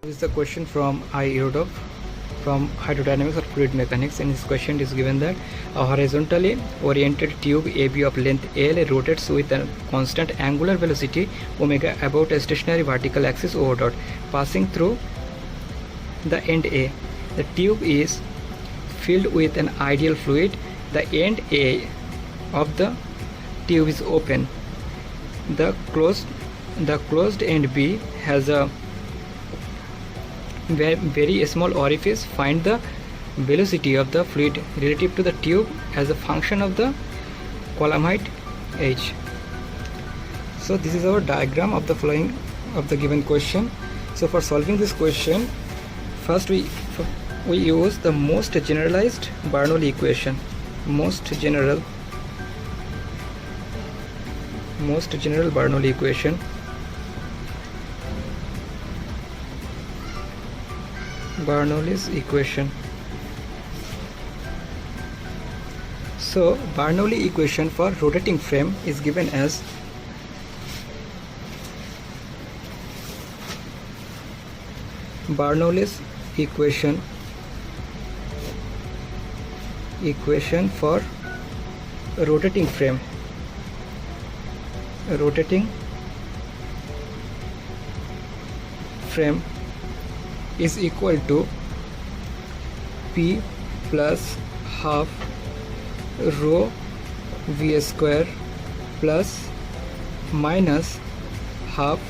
This is a question from Irodov from hydrodynamics or fluid mechanics. In this question it is given that a horizontally oriented tube AB of length L rotates with a constant angular velocity omega about a stationary vertical axis O dot passing through the end A. The tube is filled with an ideal fluid. The end A of the tube is open. The closed end B has a very small orifice. Find the velocity of the fluid relative to the tube as a function of the column height h. So this is our diagram of the following of the given question. So for solving this question, first we use the most generalized Bernoulli equation. Most general Bernoulli equation. Bernoulli's equation. So Bernoulli equation for rotating frame is given as Bernoulli's equation for rotating frame. Is equal to P plus half rho V square plus minus half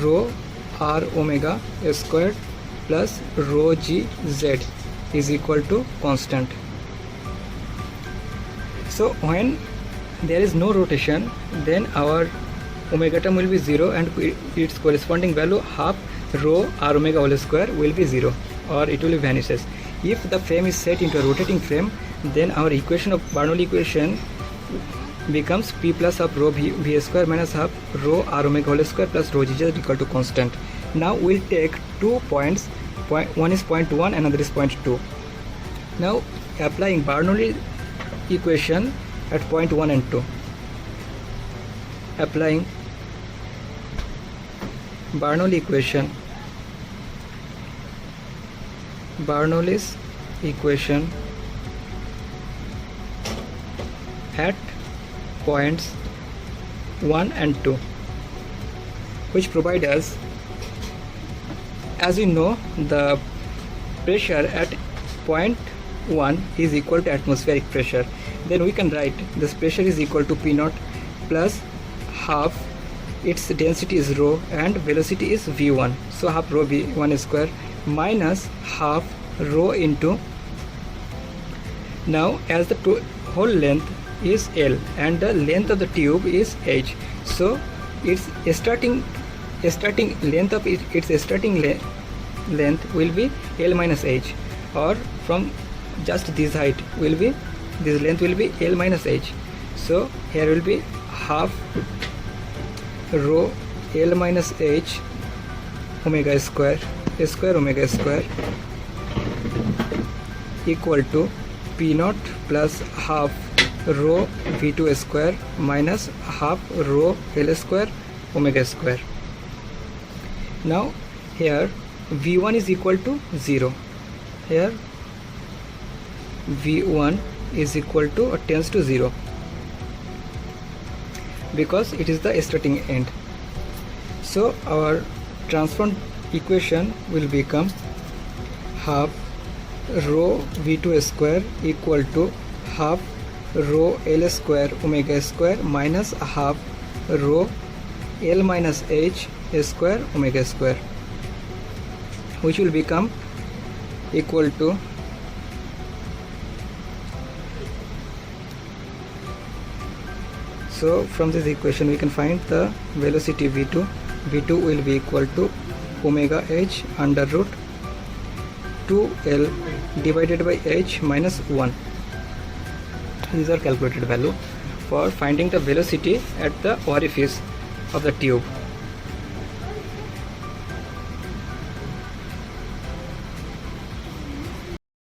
rho R omega squared plus rho G Z is equal to constant. So when there is no rotation, then our omega term will be 0 and its corresponding value half rho R omega whole square will be 0, or it will vanishes. If the frame is set into a rotating frame, then our equation of Bernoulli equation becomes P plus half rho V square minus half rho R omega whole square plus rho G Z equal to constant. Now we'll take 2 points. One is point 1, another is point 2. Now applying Bernoulli equation at point 1 and 2. Applying Bernoulli's equation at points 1 and 2, which provide us, as we know, the pressure at point 1 is equal to atmospheric pressure. Then we can write this pressure is equal to P naught plus half its density is rho and velocity is v1, so half rho v1 square minus half rho into, now as the whole length is L and the length of the tube is h, so its starting length of its starting length will be L minus h, or from just this height will be, this length will be L minus h. So here will be half rho L minus h omega square omega square equal to P naught plus half rho V2 square minus half rho L square omega square. Now here V1 is equal to 0. Here V1 is equal to or tends to 0, because it is the starting end. So our transformed equation will become half rho V2 square equal to half rho L square omega square minus half rho L minus h square omega square, which will become equal to so from this equation we can find the velocity V2 will be equal to omega h under root 2L divided by h minus 1. These are calculated value for finding the velocity at the orifice of the tube.